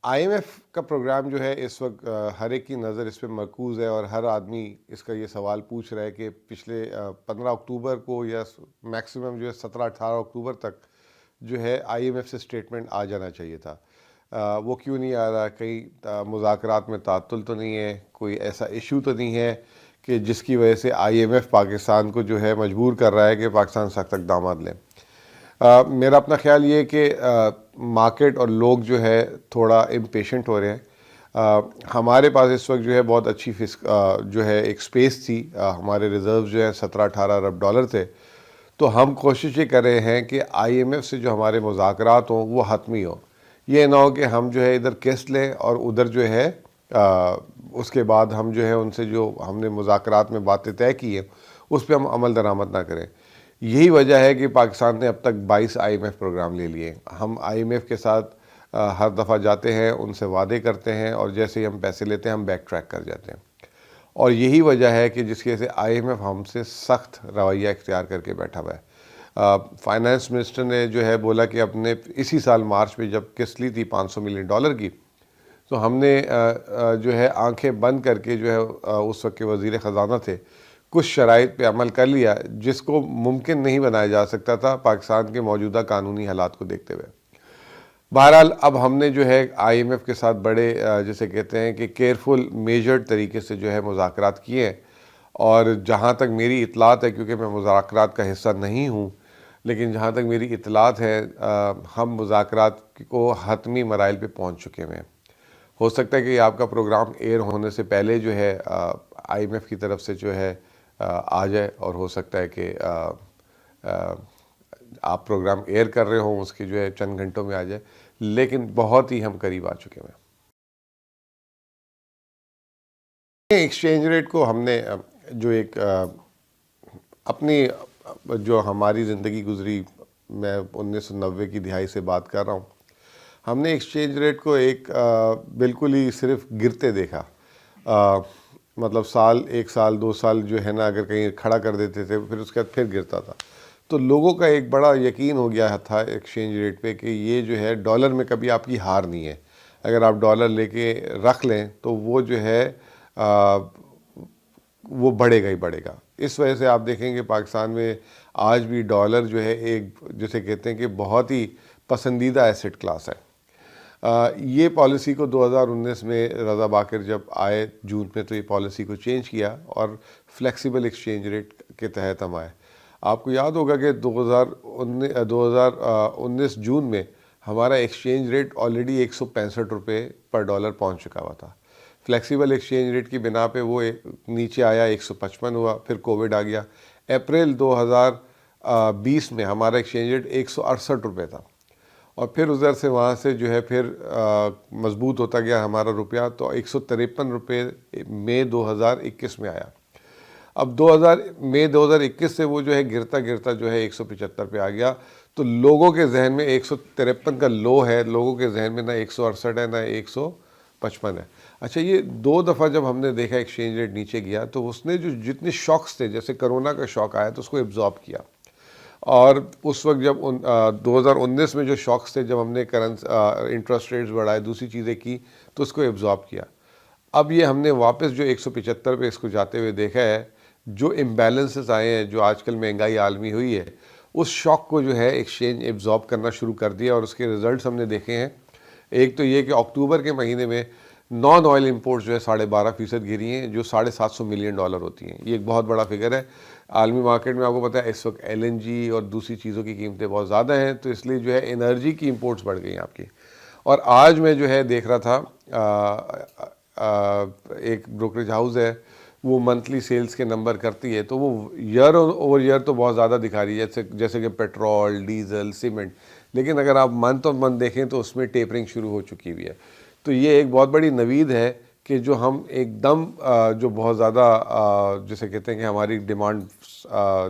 I am F کا programme جو ہے اس وقت ہر ایک کی نظر اس پہ مرکوز ہے، اور ہر آدمی اس کا یہ سوال پوچھ رہا ہے کہ پچھلے 15 اکتوبر کو یا میکسیمم جو ہے 17-18 اکتوبر تک جو ہے آئی ایم ایف سے اسٹیٹمنٹ آ جانا چاہیے تھا۔ وہ کیوں نہیں آ رہا؟ کہیں مذاکرات میں تعطل تو نہیں ہے؟ کوئی ایسا ایشو تو نہیں ہے کہ جس کی وجہ سے آئی ایم ایف پاکستان کو جو ہے مجبور کر رہا ہے کہ پاکستان سخت اقدامات لیں؟ میرا اپنا خیال یہ ہے کہ مارکیٹ اور لوگ جو ہے تھوڑا امپیشنٹ ہو رہے ہیں۔ ہمارے پاس اس وقت جو ہے بہت اچھی جو ہے ایک سپیس تھی، ہمارے ریزرو جو ہیں 17-18 ارب ڈالر تھے، تو ہم کوشش یہ کر رہے ہیں کہ آئی ایم ایف سے جو ہمارے مذاکرات ہوں وہ حتمی ہوں۔ یہ نہ ہو کہ ہم جو ہے ادھر قسط لیں اور ادھر جو ہے اس کے بعد ہم جو ہے ان سے جو ہم نے مذاکرات میں باتیں طے کی ہیں اس پہ ہم عمل درآمد نہ کریں۔ یہی وجہ ہے کہ پاکستان نے اب تک 22 آئی ایم ایف پروگرام لے لیے۔ ہم آئی ایم ایف کے ساتھ ہر دفعہ جاتے ہیں، ان سے وعدے کرتے ہیں، اور جیسے ہی ہم پیسے لیتے ہیں ہم بیک ٹریک کر جاتے ہیں، اور یہی وجہ ہے کہ جس کی وجہ سے آئی ایم ایف ہم سے سخت رویہ اختیار کر کے بیٹھا ہوا ہے۔ فائنانس منسٹر نے جو ہے بولا کہ اپنے اسی سال مارچ میں جب قسط لی تھی $500 ملین کی، تو ہم نے جو ہے آنکھیں بند کر کے جو ہے اس وقت کے وزیر خزانہ تھے، کچھ شرائط پہ عمل کر لیا جس کو ممکن نہیں بنایا جا سکتا تھا پاکستان کے موجودہ قانونی حالات کو دیکھتے ہوئے۔ بہرحال اب ہم نے جو ہے آئی ایم ایف کے ساتھ بڑے جسے کہتے ہیں کہ کیئرفل میجرڈ طریقے سے جو ہے مذاکرات کیے ہیں، اور جہاں تک میری اطلاعات ہے، کیونکہ میں مذاکرات کا حصہ نہیں ہوں، لیکن جہاں تک میری اطلاعات ہے ہم مذاکرات کو حتمی مراحل پہ پہنچ چکے ہیں۔ ہو سکتا ہے کہ آپ کا پروگرام ایئر ہونے سے پہلے جو ہے آئی ایم ایف کی طرف سے جو ہے آ جائے، اور ہو سکتا ہے کہ آپ پروگرام ایئر کر رہے ہوں اس کے جو ہے چند گھنٹوں میں آ جائے، لیکن بہت ہی ہم قریب آ چکے ہیں۔ ایکسچینج ریٹ کو ہم نے جو ایک اپنی جو ہماری زندگی گزری، میں 1990 کی دہائی سے بات کر رہا ہوں، ہم نے ایکسچینج ریٹ کو ایک بالکل ہی صرف گرتے دیکھا۔ مطلب ایک سال 2 سال جو ہے نا اگر کہیں کھڑا کر دیتے تھے، پھر اس کے بعد پھر گرتا تھا، تو لوگوں کا ایک بڑا یقین ہو گیا تھا ایکسچینج ریٹ پہ کہ یہ جو ہے ڈالر میں کبھی آپ کی ہار نہیں ہے، اگر آپ ڈالر لے کے رکھ لیں تو وہ جو ہے وہ بڑھے گا ہی بڑھے گا۔ اس وجہ سے آپ دیکھیں کہ پاکستان میں آج بھی ڈالر جو ہے ایک جسے کہتے ہیں کہ بہت ہی پسندیدہ ایسٹ کلاس ہے۔ یہ پالیسی کو 2019 میں رضا باکر جب آئے جون میں، تو یہ پالیسی کو چینج کیا اور فلیکسیبل ایکسچینج ریٹ کے تحت ہم آئے۔ آپ کو یاد ہوگا کہ 2019 جون میں ہمارا ایکسچینج ریٹ آلریڈی $165 پر ڈالر پہنچ چکا ہوا تھا۔ فلیکسیبل ایکسچینج ریٹ کی بنا پہ وہ نیچے آیا، 155 ہوا، پھر کووڈ آ گیا۔ اپریل 2020 میں ہمارا ایکسچینج ریٹ $168 تھا، اور پھر ادھر سے وہاں سے جو ہے پھر مضبوط ہوتا گیا ہمارا روپیہ، تو $153 مئی 2021 میں آیا۔ اب مئی 2021 سے وہ جو ہے گرتا گرتا جو ہے 175 پہ آ گیا، تو لوگوں کے ذہن میں 153 کا لو ہے، لوگوں کے ذہن میں نہ 168 ہے نہ 155 ہے۔ اچھا، یہ 2 دفعہ جب ہم نے دیکھا ایکسچینج ریٹ نیچے گیا، تو اس نے جو جتنے شاکس تھے، جیسے کرونا کا شاک آیا تو اس کو ایبزارب کیا، اور اس وقت جب 2019 میں جو شاکس تھے، جب ہم نے انٹرسٹ ریٹس بڑھائے، دوسری چیزیں کی، تو اس کو ایبزارب کیا۔ اب یہ ہم نے واپس جو 175 پہ اس کو جاتے ہوئے دیکھا ہے، جو امبیلنسز آئے ہیں، جو آج کل مہنگائی عالمی ہوئی ہے، اس شاک کو جو ہے ایکسچینج ایبزارب کرنا شروع کر دیا، اور اس کے ریزلٹس ہم نے دیکھے ہیں۔ ایک تو یہ کہ اکتوبر کے مہینے میں نان آئل امپورٹس جو ہے 12.5% گری ہیں، جو $750 ملین ہوتی ہیں۔ یہ ایک بہت بڑا فگر ہے۔ عالمی مارکیٹ میں آپ کو پتہ ہے اس وقت ایل این جی اور دوسری چیزوں کی قیمتیں بہت زیادہ ہیں، تو اس لیے جو ہے انرجی کی امپورٹس بڑھ گئی ہیں آپ کی۔ اور آج میں جو ہے دیکھ رہا تھا، ایک بروکریج ہاؤس ہے، وہ منتھلی سیلز کے نمبر کرتی ہے، تو وہ ایئر اوور ایئر تو بہت زیادہ دکھا رہی ہے، جیسے کہ پیٹرول، ڈیزل، سیمنٹ، لیکن اگر آپ منتھ آن منتھ دیکھیں تو اس میں ٹیپرنگ شروع ہو چکی ہوئی ہے۔ تو یہ ایک بہت بڑی نوید ہے کہ جو ہم ایک دم جو بہت زیادہ جسے کہتے ہیں کہ ہماری ڈیمانڈ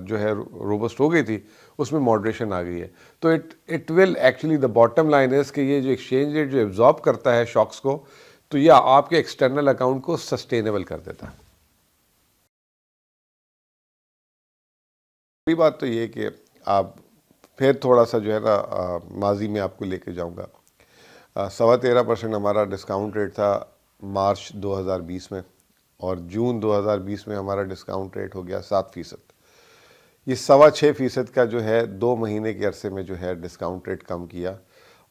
جو ہے روبسٹ ہو گئی تھی، اس میں ماڈریشن آ گئی ہے۔ تو it will actually the bottom line is کہ یہ جو ایکسچینج ریٹ جو ایبزارب کرتا ہے شاکس کو، تو یہ آپ کے ایکسٹرنل اکاؤنٹ کو سسٹینیبل کر دیتا ہے۔ بڑی بات تو یہ کہ آپ پھر تھوڑا سا جو ہے نا ماضی میں آپ کو لے کے جاؤں گا۔ 13.25% ہمارا ڈسکاؤنٹ ریٹ تھا مارچ 2020 میں، اور جون 2020 میں ہمارا ڈسکاؤنٹ ریٹ ہو گیا 7%۔ یہ 6.25% کا جو ہے 2 مہینے کے عرصے میں جو ہے ڈسکاؤنٹ ریٹ کم کیا،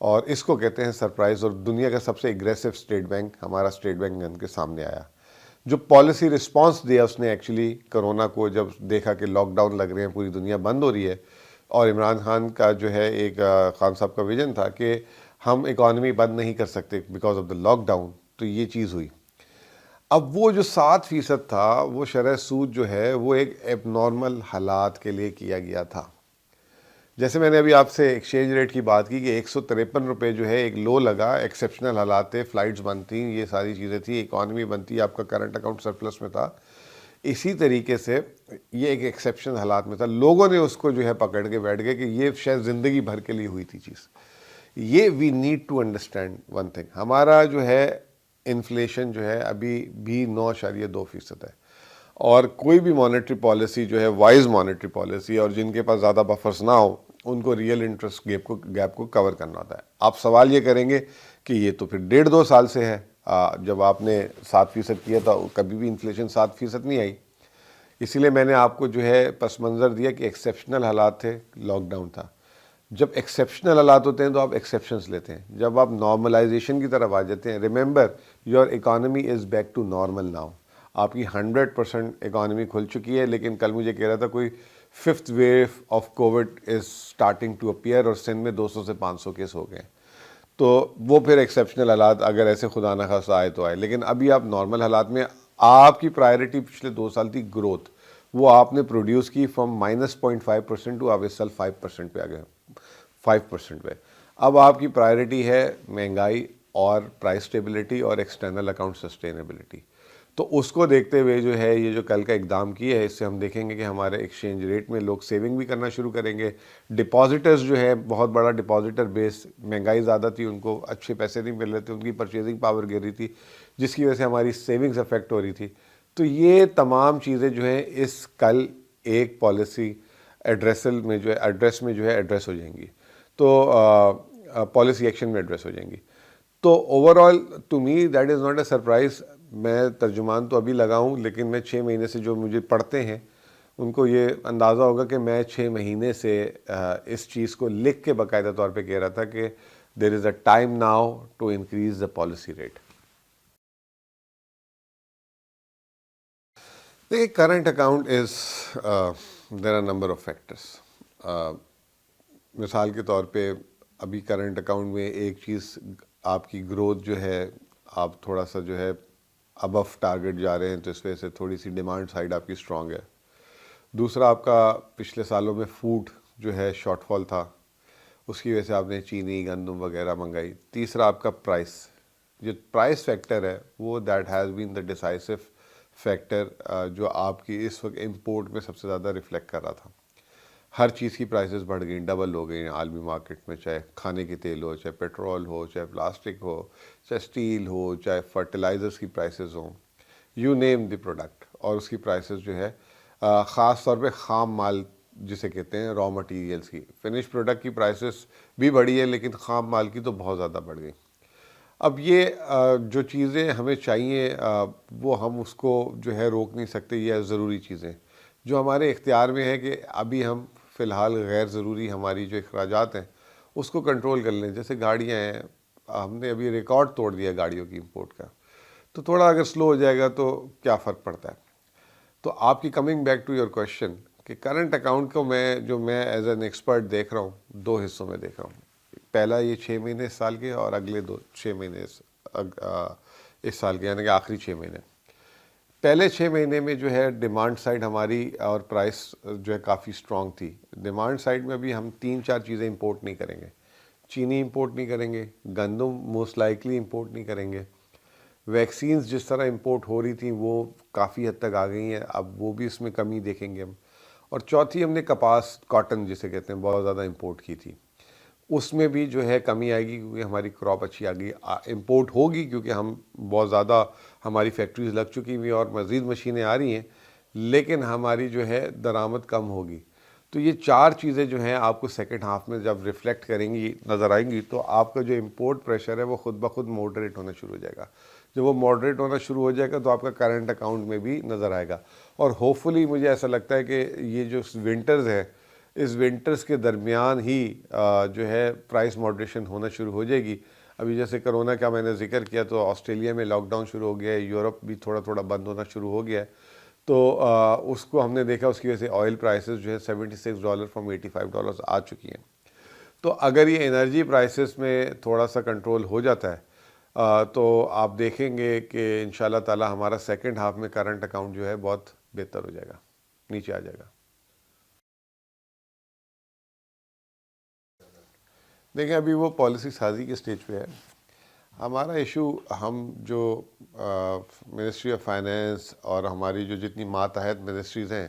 اور اس کو کہتے ہیں سرپرائز۔ اور دنیا کا سب سے ایگریسو اسٹیٹ بینک ہمارا اسٹیٹ بینک ان کے سامنے آیا، جو پالیسی رسپانس دیا اس نے ایکچولی کرونا کو، جب دیکھا کہ لاک ڈاؤن لگ رہے ہیں، پوری دنیا بند ہو رہی ہے، اور عمران خان کا جو ہے ایک خان صاحب کا ویژن تھا کہ ہم اکانومی بند نہیں کر سکتے because of the lockdown, تو یہ چیز ہوئی۔ اب وہ جو 7% تھا، وہ شرح سود جو ہے وہ ایک ایب نارمل حالات کے لیے کیا گیا تھا۔ جیسے میں نے ابھی آپ سے ایکسچینج ریٹ کی بات کی کہ 153 روپے جو ہے ایک لو لگا، ایکسیپشنل حالات تھے، فلائٹس بند تھیں، یہ ساری چیزیں تھیں، اکانومی بند تھی، آپ کا کرنٹ اکاؤنٹ سرپلس میں تھا۔ اسی طریقے سے یہ ایک ایکسیپشنل حالات میں تھا، لوگوں نے اس کو جو ہے پکڑ کے بیٹھ گئے کہ یہ شاید زندگی بھر کے لیے ہوئی تھی چیز۔ یہ we need to understand one thing, ہمارا جو ہے انفلیشن جو ہے ابھی بھی 9.2% ہے، اور کوئی بھی مانیٹری پالیسی جو ہے وائز مانیٹری پالیسی، اور جن کے پاس زیادہ بفرز نہ ہو ان کو ریئل انٹرسٹ گیپ کو کور کرنا ہوتا ہے۔ آپ سوال یہ کریں گے کہ یہ تو پھر 1.5-2 سال سے ہے، جب آپ نے 7% کیا تھا کبھی بھی انفلیشن 7% نہیں آئی۔ اسی لیے میں نے آپ کو جو ہے پس منظر دیا کہ ایکسیپشنل حالات تھے، لاک ڈاؤن تھا۔ جب ایکسیپشنل حالات ہوتے ہیں تو آپ ایکسیپشنز لیتے ہیں، جب آپ نارملائزیشن کی طرف آ جاتے ہیں، remember your economy is back to normal now, آپ کی 100% اکانومی کھل چکی ہے، لیکن کل مجھے کہہ رہا تھا کوئی 5th wave of covid is starting to appear, اور سندھ میں 200 سے 500 کیس ہو گئے ہیں، تو وہ پھر ایکسیپشنل حالات اگر ایسے خدا نہ خواستہ آئے تو آئے، لیکن ابھی آپ نارمل حالات میں، آپ کی پرائرٹی پچھلے 2 سال تھی گروتھ، وہ آپ نے پروڈیوس کی فرام -0.5% ٹو آپ اس سال 5% پہ آ گئے، 5% پہ۔ اب آپ کی پرائرٹی ہے مہنگائی اور پرائس سٹیبلٹی اور ایکسٹرنل اکاؤنٹ سسٹینیبلٹی، تو اس کو دیکھتے ہوئے جو ہے یہ جو کل کا اقدام کیا ہے، اس سے ہم دیکھیں گے کہ ہمارے ایکسچینج ریٹ میں لوگ سیونگ بھی کرنا شروع کریں گے، ڈپازٹرز جو ہے بہت بڑا ڈپازٹر بیس، مہنگائی زیادہ تھی، ان کو اچھے پیسے نہیں مل رہے تھے، ان کی پرچیزنگ پاور گر رہی تھی، جس کی وجہ سے ہماری سیونگز افیکٹ ہو رہی تھی۔ تو یہ تمام چیزیں جو ہیں اس کل ایک پالیسی ایڈریس میں جو ہے ایڈریس ہو جائیں گی، تو پالیسی ایکشن میں ایڈریس ہو جائیں گی۔ تو overall to me that is not a surprise, میں ترجمان تو ابھی لگا ہوں، لیکن میں 6 مہینے سے جو مجھے پڑھتے ہیں ان کو یہ اندازہ ہوگا کہ میں 6 مہینے سے اس چیز کو لکھ کے باقاعدہ طور پہ کہہ رہا تھا کہ there is a time now to increase the policy rate. دیکھیے current account is there are number of factors, مثال کے طور پہ ابھی کرنٹ اکاؤنٹ میں ایک چیز آپ کی گروتھ جو ہے، آپ تھوڑا سا جو ہے ابو ٹارگٹ جا رہے ہیں، تو اس وجہ سے تھوڑی سی ڈیمانڈ سائڈ آپ کی اسٹرانگ ہے۔ دوسرا آپ کا پچھلے سالوں میں فوڈ جو ہے شارٹ فال تھا، اس کی وجہ سے آپ نے چینی گندم وغیرہ منگائی۔ تیسرا آپ کا پرائس، جو پرائس فیکٹر ہے وہ that has been the ڈیسائسو factor, جو آپ کی اس وقت امپورٹ میں سب سے زیادہ ریفلیکٹ کر رہا تھا۔ ہر چیز کی پرائسز بڑھ گئیں، ڈبل ہو گئی عالمی مارکیٹ میں، چاہے کھانے کے تیل ہو، چاہے پیٹرول ہو، چاہے پلاسٹک ہو، چاہے اسٹیل ہو، چاہے فرٹیلائزرز کی پرائسز ہوں، یو نیم دی پروڈکٹ، اور اس کی پرائسز جو ہے خاص طور پہ خام مال جسے کہتے ہیں را مٹیریلز کی، فنش پروڈکٹ کی پرائسز بھی بڑھی ہے، لیکن خام مال کی تو بہت زیادہ بڑھ گئی۔ اب یہ جو چیزیں ہمیں چاہیے وہ ہم اس کو جو ہے روک نہیں سکتے، یہ ضروری چیزیں جو ہمارے اختیار میں ہے کہ ابھی ہم فی الحال غیر ضروری ہماری جو اخراجات ہیں اس کو کنٹرول کر لیں۔ جیسے گاڑیاں ہیں، ہم نے ابھی ریکارڈ توڑ دیا گاڑیوں کی امپورٹ کا، تو تھوڑا اگر سلو ہو جائے گا تو کیا فرق پڑتا ہے۔ تو آپ کی coming back to your question کہ کرنٹ اکاؤنٹ کو میں ایز این ایکسپرٹ دیکھ رہا ہوں، 2 حصوں میں دیکھ رہا ہوں۔ پہلا یہ 6 مہینے اس سال کے، اور اگلے 6 مہینے اس سال کے، یعنی کہ آخری 6 مہینے۔ پہلے 6 مہینے میں جو ہے ڈیمانڈ سائڈ ہماری اور پرائس جو ہے کافی اسٹرانگ تھی۔ ڈیمانڈ سائڈ میں بھی ہم 3-4 چیزیں امپورٹ نہیں کریں گے، چینی امپورٹ نہیں کریں گے، گندم موسٹ لائکلی امپورٹ نہیں کریں گے، ویکسینز جس طرح امپورٹ ہو رہی تھیں وہ کافی حد تک آ گئی ہیں، اب وہ بھی اس میں کمی دیکھیں گے ہم، اور چوتھی ہم نے کپاس، کاٹن جسے کہتے ہیں، بہت زیادہ امپورٹ کی تھی، اس میں بھی جو ہے کمی آئے گی کیونکہ ہماری کراپ اچھی آ گئی، امپورٹ ہوگی کیونکہ ہم بہت زیادہ ہماری فیکٹریز لگ چکی ہوئی اور مزید مشینیں آ رہی ہیں، لیکن ہماری جو ہے درآمد کم ہوگی۔ تو یہ 4 چیزیں جو ہیں آپ کو سیکنڈ ہاف میں جب ریفلیکٹ کریں گی نظر آئیں گی تو آپ کا جو امپورٹ پریشر ہے وہ خود بخود ماڈریٹ ہونا شروع ہو جائے گا. جب وہ ماڈریٹ ہونا شروع ہو جائے گا تو آپ کا کرنٹ اکاؤنٹ میں بھی نظر آئے گا. اور ہوپ فلی مجھے ایسا لگتا ہے کہ یہ جو ونٹرز ہے اس ونٹرز کے درمیان ہی جو ہے پرائس ماڈریشن ہونا شروع ہو جائے گی. ابھی جیسے کرونا کا میں نے ذکر کیا تو آسٹریلیا میں لاک ڈاؤن شروع ہو گیا ہے, یورپ بھی تھوڑا تھوڑا بند ہونا شروع ہو گیا ہے. تو اس کو ہم نے دیکھا, اس کی وجہ سے آئل پرائسز جو ہے $76 فرام $85 آ چکی ہیں. تو اگر یہ انرجی پرائسز میں تھوڑا سا کنٹرول ہو جاتا ہے تو آپ دیکھیں گے کہ انشاءاللہ تعالی ہمارا سیکنڈ ہاف میں کرنٹ اکاؤنٹ جو ہے بہت بہتر ہو جائے گا, نیچے آ جائے گا. دیکھیں ابھی وہ پالیسی سازی کے سٹیج پہ ہے. ہمارا ایشو, ہم جو منسٹری آف فائنینس اور ہماری جو جتنی ماتحت منسٹریز ہیں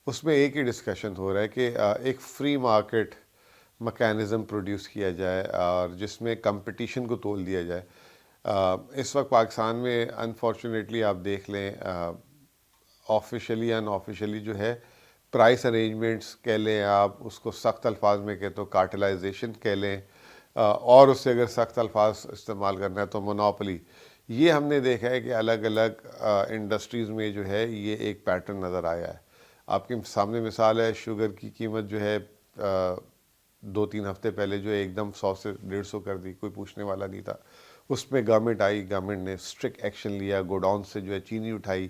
اس میں ایک ہی ڈسکشن ہو رہا ہے کہ ایک فری مارکیٹ میکانزم پروڈیوس کیا جائے اور جس میں کمپٹیشن کو تول دیا جائے. اس وقت پاکستان میں انفارچونیٹلی آپ دیکھ لیں آفیشلی ان آفیشلی جو ہے پرائس ارینجمنٹس کہہ لیں, آپ اس کو سخت الفاظ میں کہتے تو کارٹلائزیشن کہہ لیں, اور اس سے اگر سخت الفاظ استعمال کرنا ہے تو مونوپلی. یہ ہم نے دیکھا ہے کہ الگ الگ انڈسٹریز میں جو ہے یہ ایک پیٹرن نظر آیا ہے. آپ کے سامنے مثال ہے, شوگر کی قیمت جو ہے 2-3 ہفتے پہلے جو ایک دم 100 سے 150 کر دی, کوئی پوچھنے والا نہیں تھا. اس میں گورنمنٹ آئی, گورنمنٹ نے اسٹرکٹ ایکشن لیا, گوڈاؤن سے جو ہے چینی اٹھائی,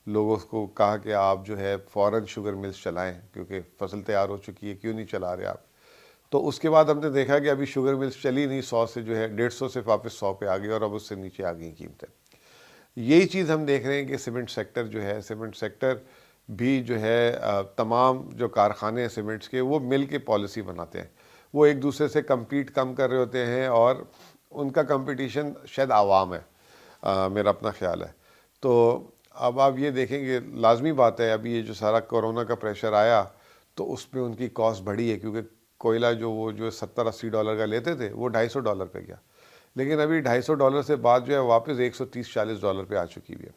لوگوں کو کہا کہ آپ جو ہے فوراً شوگر ملز چلائیں کیونکہ فصل تیار ہو چکی ہے, کیوں نہیں چلا رہے آپ. تو اس کے بعد ہم نے دیکھا کہ ابھی شوگر ملز چلی نہیں, 100 سے جو ہے 150 سے واپس 100 پہ آ گئی اور اب اس سے نیچے آ گئی قیمتیں. یہی چیز ہم دیکھ رہے ہیں کہ سیمنٹ سیکٹر جو ہے, سیمنٹ سیکٹر بھی جو ہے تمام جو کارخانے ہیں سیمنٹس کے وہ مل کے پالیسی بناتے ہیں. وہ ایک دوسرے سے کمپیٹ کم کر رہے ہوتے ہیں اور ان کا کمپٹیشن شاید عوام ہے, میرا اپنا خیال ہے. تو اب آپ یہ دیکھیں گے لازمی بات ہے, ابھی یہ جو سارا کورونا کا پریشر آیا تو اس پہ ان کی کاسٹ بڑھی ہے کیونکہ کوئلہ وہ جو $70-80 کا لیتے تھے وہ $250 پہ گیا, لیکن ابھی $250 سے بعد جو ہے واپس $130-40 پہ آ چکی ہوئی ہے.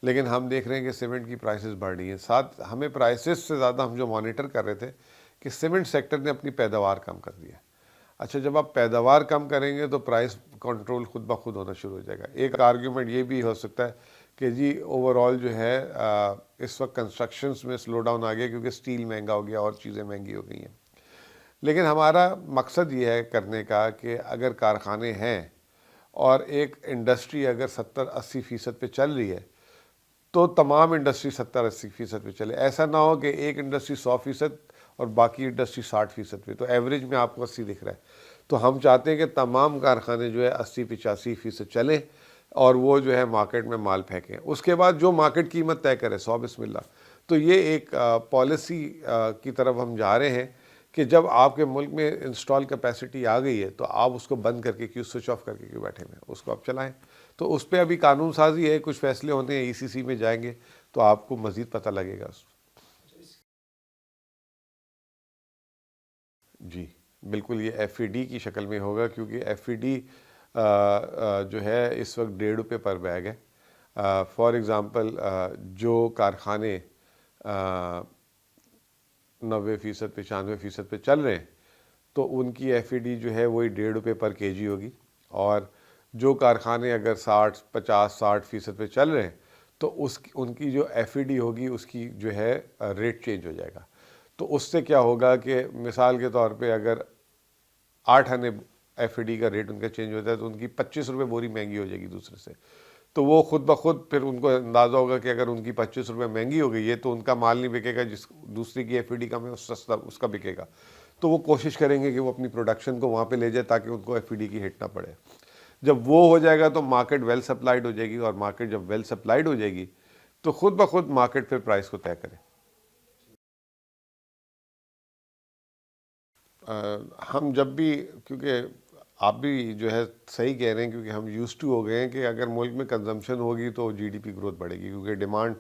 لیکن ہم دیکھ رہے ہیں کہ سیمنٹ کی پرائسز بڑھ رہی ہیں. ساتھ ہمیں پرائسز سے زیادہ ہم جو مانیٹر کر رہے تھے کہ سیمنٹ سیکٹر نے اپنی پیداوار کم کر دی ہے. اچھا, جب آپ پیداوار کم کریں گے تو پرائس کنٹرول خود بخود ہونا شروع ہو جائے گا. ایک آرگیومنٹ یہ بھی ہو سکتا ہے کہ جی اوور آل جو ہے اس وقت کنسٹرکشنز میں سلو ڈاؤن آ گیا کیونکہ سٹیل مہنگا ہو گیا اور چیزیں مہنگی ہو گئی ہیں. لیکن ہمارا مقصد یہ ہے کرنے کا کہ اگر کارخانے ہیں اور ایک انڈسٹری اگر 70-80% پہ چل رہی ہے تو تمام انڈسٹری 70-80% پہ چلے. ایسا نہ ہو کہ ایک انڈسٹری 100% اور باقی انڈسٹری 60% پہ, تو ایوریج میں آپ کو 80 دکھ رہا ہے. تو ہم چاہتے ہیں کہ تمام کارخانے جو ہے 80-85% چلیں اور وہ جو ہے مارکیٹ میں مال پھینکیں. اس کے بعد جو مارکیٹ قیمت طے کرے 100 بسم اللہ. تو یہ ایک پالیسی کی طرف ہم جا رہے ہیں کہ جب آپ کے ملک میں انسٹال کیپیسٹی آ گئی ہے تو آپ اس کو بند کر کے کیوں, سوئچ آف کر کے کیوں بیٹھے ہوئے, اس کو آپ چلائیں. تو اس پہ ابھی قانون سازی ہے, کچھ فیصلے ہونے ہیں, ECC میں جائیں گے تو آپ کو مزید پتہ لگے گا. جی بالکل, یہ FED کی شکل میں ہوگا کیونکہ FED جو ہے اس وقت $1.5 پر بیگ ہے. فار ایگزامپل جو کارخانے 90%, 95% پہ چل رہے ہیں تو ان کی FED جو ہے وہی $1.5 پر kg ہوگی. اور جو کارخانے اگر 50-60% پہ چل رہے ہیں تو ان کی جو FED ہوگی اس کی جو ہے ریٹ چینج ہو جائے گا. تو اس سے کیا ہوگا کہ مثال کے طور پہ اگر 8 آنے FED کا ریٹ ان کا چینج ہوتا ہے تو ان کی $25 بوری مہنگی ہو جائے گی دوسرے سے. تو وہ خود بخود پھر ان کو اندازہ ہوگا کہ اگر ان کی $25 مہنگی ہو گئی ہے تو ان کا مال نہیں بکے گا, جس دوسری کی FED کم ہے سستا اس کا بکے گا. تو وہ کوشش کریں گے کہ وہ اپنی پروڈکشن کو وہاں پہ لے جائے تاکہ ان کو FED کی ہٹ نہ پڑے. جب وہ ہو جائے گا تو مارکیٹ ویل سپلائیڈ ہو جائے گی, اور مارکیٹ جب ویل سپلائیڈ ہو جائے گی تو خود بخود مارکیٹ پھر پرائس کو طے کرے. ہم جب بھی, کیونکہ آپ بھی جو ہے صحیح کہہ رہے ہیں کیونکہ ہم یوز ٹو ہو گئے ہیں کہ اگر ملک میں کنزمپشن ہوگی تو GDP گروتھ بڑھے گی کیونکہ ڈیمانڈ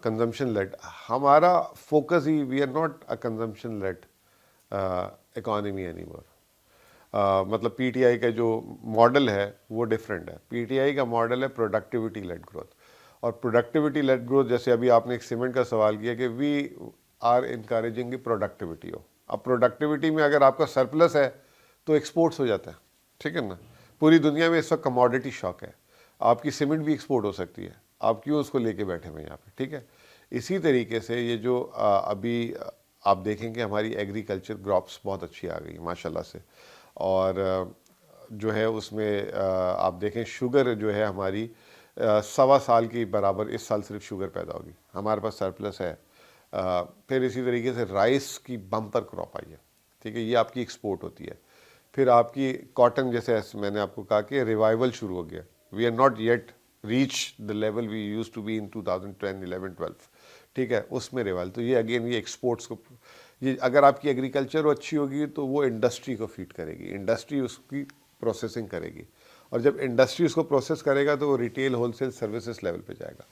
کنزمپشن لیڈ. ہمارا فوکس ہی, we are not a consumption led economy anymore. مطلب PTI کا جو ماڈل ہے وہ ڈفرینٹ ہے. PTI کا ماڈل ہے پروڈکٹیوٹی لیڈ گروتھ. اور پروڈکٹیوٹی لیڈ گروتھ, جیسے ابھی آپ نے ایک سیمنٹ کا سوال کیا کہ آر انکریجنگ کی پروڈکٹیوٹی ہو. اب پروڈکٹیوٹی میں اگر آپ کا سرپلس ہے تو ایکسپورٹس ہو جاتا ہے, ٹھیک ہے نا. پوری دنیا میں اس وقت کموڈٹی شاک ہے, آپ کی سیمنٹ بھی ایکسپورٹ ہو سکتی ہے, آپ کیوں اس کو لے کے بیٹھے ہوئے یہاں پہ, ٹھیک ہے. اسی طریقے سے یہ جو ابھی آپ دیکھیں کہ ہماری ایگریکلچر کراپس بہت اچھی آ گئی ماشاء اللہ سے, اور جو ہے اس میں آپ دیکھیں شوگر جو ہے ہماری 1.25 سال کی برابر اس سال صرف شوگر پیدا ہوگی, ہمارے پاس سرپلس ہے. پھر اسی طریقے سے رائس کی بمپر کراپ آئی ہے, ٹھیک ہے, یہ آپ کی ایکسپورٹ ہوتی ہے. پھر آپ کی کاٹن, جیسے میں نے آپ کو کہا کہ ریوائول شروع ہو گیا. We are not yet reach the level we use to be in 2010 11 12, ٹھیک ہے, اس میں ریوائل. تو یہ اگین یہ ایکسپورٹس کو, یہ اگر آپ کی ایگریکلچر اچھی ہوگی تو وہ انڈسٹری کو فیڈ کرے گی, انڈسٹری اس کی پروسیسنگ کرے گی, اور جب انڈسٹری اس کو پروسیس کرے گا تو وہ retail wholesale services level پہ جائے گا,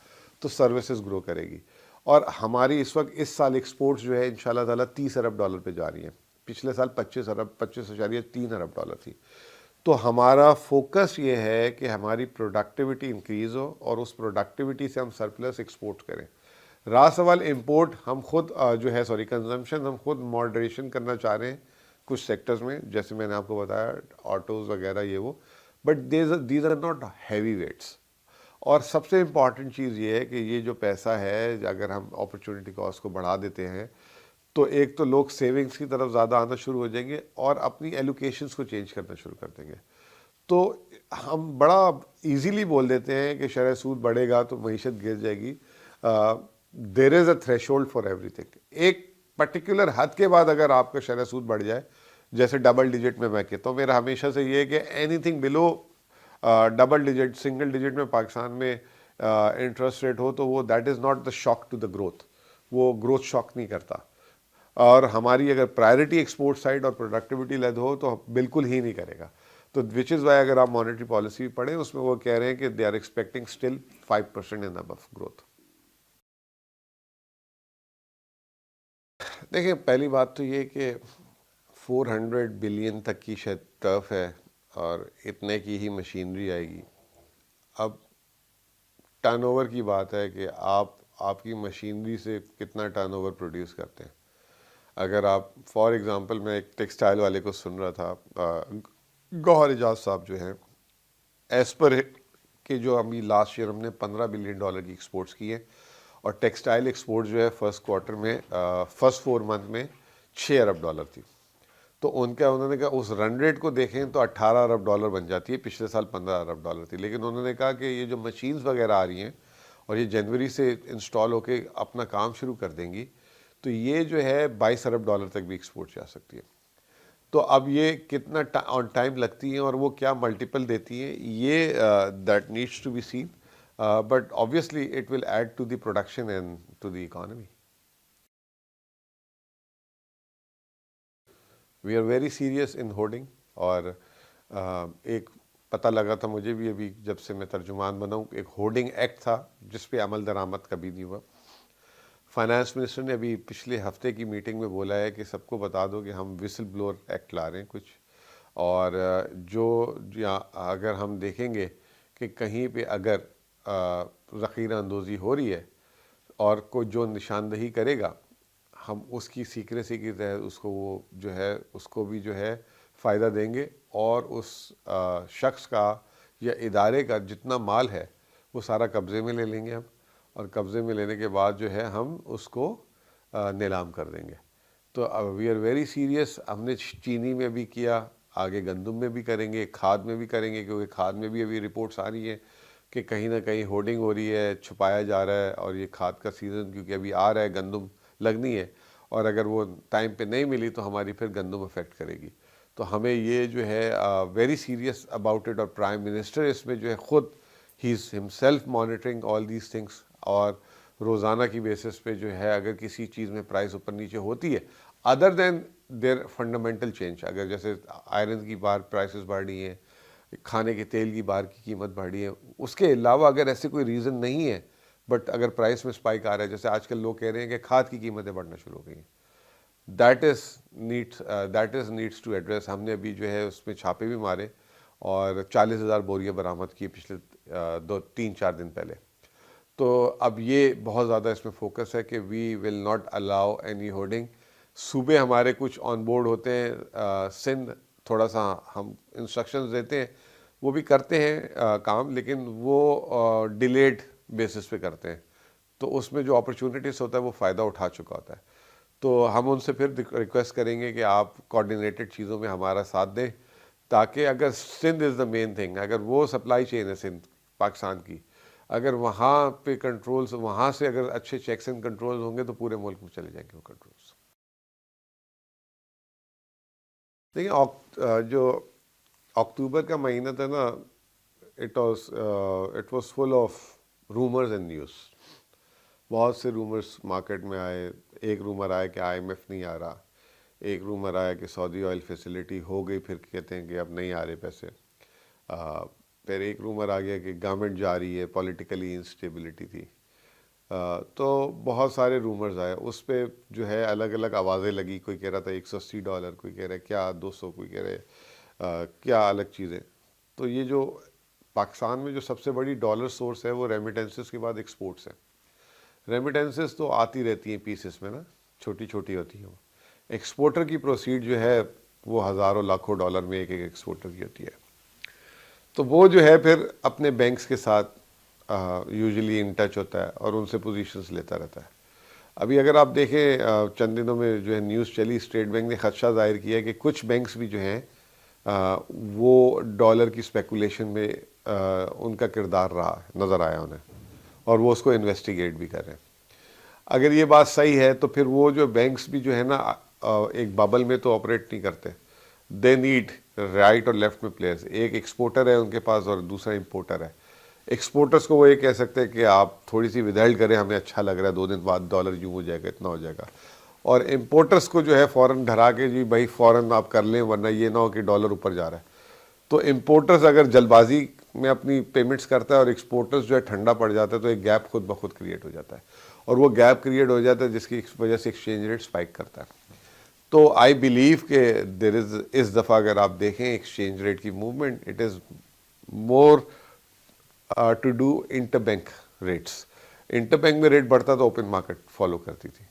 تو سروسز گرو کرے گی. اور ہماری اس وقت اس سال ایکسپورٹس جو ہے ان شاء اللہ تعالیٰ $30 ارب پہ جا رہی ہیں. پچھلے سال 25.3 ارب ڈالر تھی. تو ہمارا فوکس یہ ہے کہ ہماری پروڈکٹیوٹی انکریز ہو اور اس پروڈکٹیوٹی سے ہم سرپلس ایکسپورٹ کریں. رہا سوال امپورٹ, ہم خود جو ہے کنزمپشن ہم خود ماڈریشن کرنا چاہ رہے ہیں کچھ سیکٹرز میں, جیسے میں نے آپ کو بتایا آٹوز وغیرہ یہ وہ, but these are not heavy weights. اور سب سے امپورٹنٹ چیز یہ ہے کہ یہ جو پیسہ ہے اگر ہم اپرچونٹی کاسٹ کو بڑھا دیتے ہیں تو ایک تو لوگ سیونگز کی طرف زیادہ آنا شروع ہو جائیں گے اور اپنی ایلوکیشنز کو چینج کرنا شروع کر دیں گے. تو ہم بڑا ایزیلی بول دیتے ہیں کہ شرح سود بڑھے گا تو معیشت گر جائے گی. دیر is a تھریش hold for every thing. ایک پرٹیکولر حد کے بعد اگر آپ کا شرح سود بڑھ جائے, جیسے ڈبل ڈیجٹ میں کہتا ہوں, میرا ہمیشہ سے یہ ہے کہ anything below double digit, single digit میں پاکستان میں انٹرسٹ ریٹ ہو تو وہ that is not the shock to the growth, وہ گروتھ شاک نہیں کرتا. اور ہماری اگر پرائرٹی ایکسپورٹ سائڈ اور پروڈکٹیوٹی لید ہو تو بالکل ہی نہیں کرے گا. تو وچ از وائی اگر آپ مانیٹری پالیسی پڑھیں اس میں وہ کہہ رہے ہیں کہ they are expecting still 5% in above growth. دیکھیں پہلی بات تو یہ کہ 400 بلین تک کی شاید ٹرف ہے اور اتنے کی ہی مشینری آئے گی. اب ٹرن اوور کی بات ہے کہ آپ کی مشینری سے کتنا ٹرن اوور پروڈیوس کرتے ہیں. اگر آپ فار ایگزامپل, میں ایک ٹیکسٹائل والے کو سن رہا تھا, گوہر اعجاز صاحب جو ہیں, ایز پر کہ جو ابھی لاسٹ ایئر ہم نے $15 بلین کی ایکسپورٹس کی ہیں, اور ٹیکسٹائل ایکسپورٹ جو ہے فرسٹ کوارٹر میں فرسٹ 4 منتھ میں $6 ارب تھی. تو انہوں نے کہا اس رن ریٹ کو دیکھیں تو $18 ارب بن جاتی ہے, پچھلے سال $15 ارب تھی. لیکن انہوں نے کہا کہ یہ جو مشینز وغیرہ آ رہی ہیں اور یہ جنوری سے انسٹال ہو کے اپنا کام شروع کر دیں گی تو یہ جو ہے $22 ارب تک بھی ایکسپورٹ جا سکتی ہے. تو اب یہ کتنا آن ٹائم لگتی ہیں اور وہ کیا ملٹیپل دیتی ہیں, یہ that needs to be seen, but obviously it will add to the production and to the economy. We are very serious in hoarding. اور ایک پتہ لگا تھا مجھے بھی ابھی جب سے میں ترجمان بنا ہوں, ایک ہورڈنگ ایکٹ تھا جس پہ عمل درآمد کبھی نہیں ہوا. فائنانس منسٹر نے ابھی پچھلے ہفتے کی میٹنگ میں بولا ہے کہ سب کو بتا دو کہ ہم وسل بلور ایکٹ لا رہے ہیں کچھ, اور جو اگر ہم دیکھیں گے کہ کہیں پہ اگر ذخیرہ اندوزی ہو رہی ہے اور کوئی جو نشاندہی کرے گا, ہم اس کی سیکریسی کی تحت اس کو وہ جو ہے اس کو بھی جو ہے فائدہ دیں گے, اور اس شخص کا یا ادارے کا جتنا مال ہے وہ سارا قبضے میں لے لیں گے ہم, اور قبضے میں لینے کے بعد جو ہے ہم اس کو نیلام کر دیں گے. تو وی آر ویری سیریس. ہم نے چینی میں بھی کیا, آگے گندم میں بھی کریں گے, کھاد میں بھی کریں گے, کیونکہ کھاد میں بھی ابھی رپورٹس آ رہی ہیں کہ کہیں نہ کہیں ہورڈنگ ہو رہی ہے, چھپایا جا رہا ہے, اور یہ کھاد کا سیزن کیونکہ ابھی آ رہا ہے, گندم لگنی ہے, اور اگر وہ ٹائم پہ نہیں ملی تو ہماری پھر گندم افیکٹ کرے گی. تو ہمیں یہ جو ہے ویری سیریس اباؤٹ اٹ, اور پرائم منسٹر اس میں جو ہے خود ہی is himself monitoring all these things, اور روزانہ کی بیسس پہ جو ہے اگر کسی چیز میں پرائس اوپر نیچے ہوتی ہے ادر دین دیر فنڈامنٹل چینج, اگر جیسے آئرن کی بار پرائسز بڑھ رہی ہیں, کھانے کے تیل کی بار کی قیمت بڑھ رہی ہے, اس کے علاوہ اگر ایسے کوئی ریزن نہیں ہے بٹ اگر پرائس میں سپائک آ رہا ہے, جیسے آج کل لوگ کہہ رہے ہیں کہ کھاد کی قیمتیں بڑھنا شروع ہو گئی ہیں, that is needs to address. ہم نے ابھی جو ہے اس میں چھاپے بھی مارے اور 40,000 بوریاں برآمد کی پچھلے 3-4 دن پہلے. تو اب یہ بہت زیادہ اس میں فوکس ہے کہ we will not allow any hoarding. صوبے ہمارے کچھ آن بورڈ ہوتے ہیں, سندھ تھوڑا سا ہم انسٹرکشنز دیتے ہیں, وہ بھی کرتے ہیں کام, لیکن وہ ڈیلیڈ بیسس پہ کرتے ہیں, تو اس میں جو اپرچونٹیز ہوتا ہے وہ فائدہ اٹھا چکا ہوتا ہے. تو ہم ان سے پھر ریکویسٹ کریں گے کہ آپ کوآرڈینیٹڈ چیزوں میں ہمارا ساتھ دیں, تاکہ اگر سندھ از دا مین تھنگ, اگر وہ سپلائی چین ہے سندھ پاکستان کی, اگر وہاں پہ کنٹرولز, وہاں سے اگر اچھے چیکس اینڈ کنٹرولز ہوں گے تو پورے ملک میں چلے جائیں گے وہ کنٹرولز. دیکھیں جو اکتوبر کا مہینہ تھا نا, it was full of rumours and news. بہت سے رومرز مارکیٹ میں آئے. ایک رومر آیا کہ آئی ایم ایف نہیں آ رہا, ایک رومر آیا کہ سعودی آئل فیسلٹی ہو گئی, پھر کہتے ہیں کہ اب نہیں آ رہے پیسے. پھر ایک رومر آ گیا کہ گورنمنٹ جا رہی ہے, پولیٹیکلی انسٹیبلٹی تھی. تو بہت سارے رومرز آئے, اس پہ جو ہے الگ الگ آوازیں لگی. کوئی کہہ رہا تھا $180, کوئی کہہ رہا ہے کیا 200, کوئی کہہ رہے کیا الگ چیزیں. تو یہ جو پاکستان میں جو سب سے بڑی ڈالر سورس ہے وہ ریمیٹنسز کے بعد ایکسپورٹس ہیں. ریمیٹنسز تو آتی رہتی ہیں پیسز میں نا, چھوٹی چھوٹی ہوتی ہیں. ایکسپورٹر کی پروسیڈ جو ہے وہ ہزاروں لاکھوں ڈالر میں ایک ایکسپورٹر کی ہوتی ہے. تو وہ جو ہے پھر اپنے بینکس کے ساتھ یوزلی ان ٹچ ہوتا ہے اور ان سے پوزیشنز لیتا رہتا ہے. ابھی اگر آپ دیکھیں چند دنوں میں جو ہے نیوز چلی, اسٹیٹ بینک نے خدشہ ظاہر کیا کہ کچھ بینکس بھی جو ہیں وہ ڈالر کی اسپیکولیشن میں ان کا کردار رہا, نظر آیا انہیں, اور وہ اس کو انویسٹیگیٹ بھی کر رہے ہیں. اگر یہ بات صحیح ہے تو پھر وہ جو بینکس بھی جو ہے نا ایک ببل میں تو آپریٹ نہیں کرتے. دے نیڈ رائٹ اور لیفٹ میں پلیئرز. ایک ایکسپورٹر ہے ان کے پاس اور دوسرا امپورٹر ہے. ایکسپورٹرز کو وہ یہ کہہ سکتے ہیں کہ آپ تھوڑی سی ودہیلڈ کریں, ہمیں اچھا لگ رہا ہے, 2 دن بعد ڈالر یوں ہو جائے گا, اتنا ہو جائے گا. اور امپورٹرز کو جو ہے فوراً ڈھرا کے جی بھائی فوراً آپ کر لیں, ورنہ یہ نہ ہو کہ ڈالر اوپر جا رہا ہے. تو امپورٹرز اگر جلد بازی میں اپنی پیمنٹس کرتا ہے اور ایکسپورٹرز جو ہے ٹھنڈا پڑ جاتا ہے, تو ایک گیپ خود بخود کریٹ ہو جاتا ہے, اور وہ گیپ کریٹ ہو جاتا ہے جس کی وجہ سے ایکسچینج ریٹ اسپائک کرتا ہے. تو آئی بلیو کہ دیر از, اس دفعہ اگر آپ دیکھیں ایکسچینج ریٹ کی movement, it is more to do interbank rates. Interbank میں ریٹ بڑھتا تو اوپن مارکیٹ فالو کرتی تھی.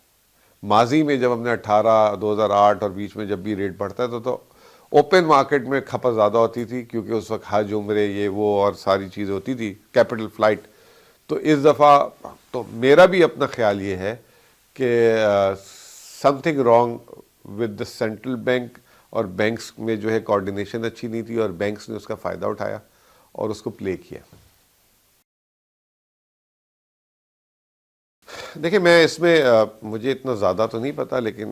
ماضی میں جب ہم نے 2008 اور بیچ میں جب بھی ریٹ بڑھتا تھا تو اوپن مارکیٹ میں کھپت زیادہ ہوتی تھی, کیونکہ اس وقت حج عمرے یہ وہ اور ساری چیزیں ہوتی تھی, کیپٹل فلائٹ. تو اس دفعہ تو میرا بھی اپنا خیال یہ ہے کہ some thing wrong with the central bank, اور بینکس میں جو ہے کوآرڈینیشن اچھی نہیں تھی, اور بینکس نے اس کا فائدہ اٹھایا اور اس کو پلے کیا. دیکھیں میں اس میں مجھے اتنا زیادہ تو نہیں پتا, لیکن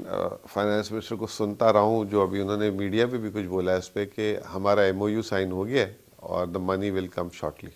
فائنانس منسٹر کو سنتا رہا ہوں جو ابھی انہوں نے میڈیا پہ بھی کچھ بولا ہے اس پہ کہ ہمارا MOU سائن ہو گیا ہے اور دا منی ول کم شارٹلی.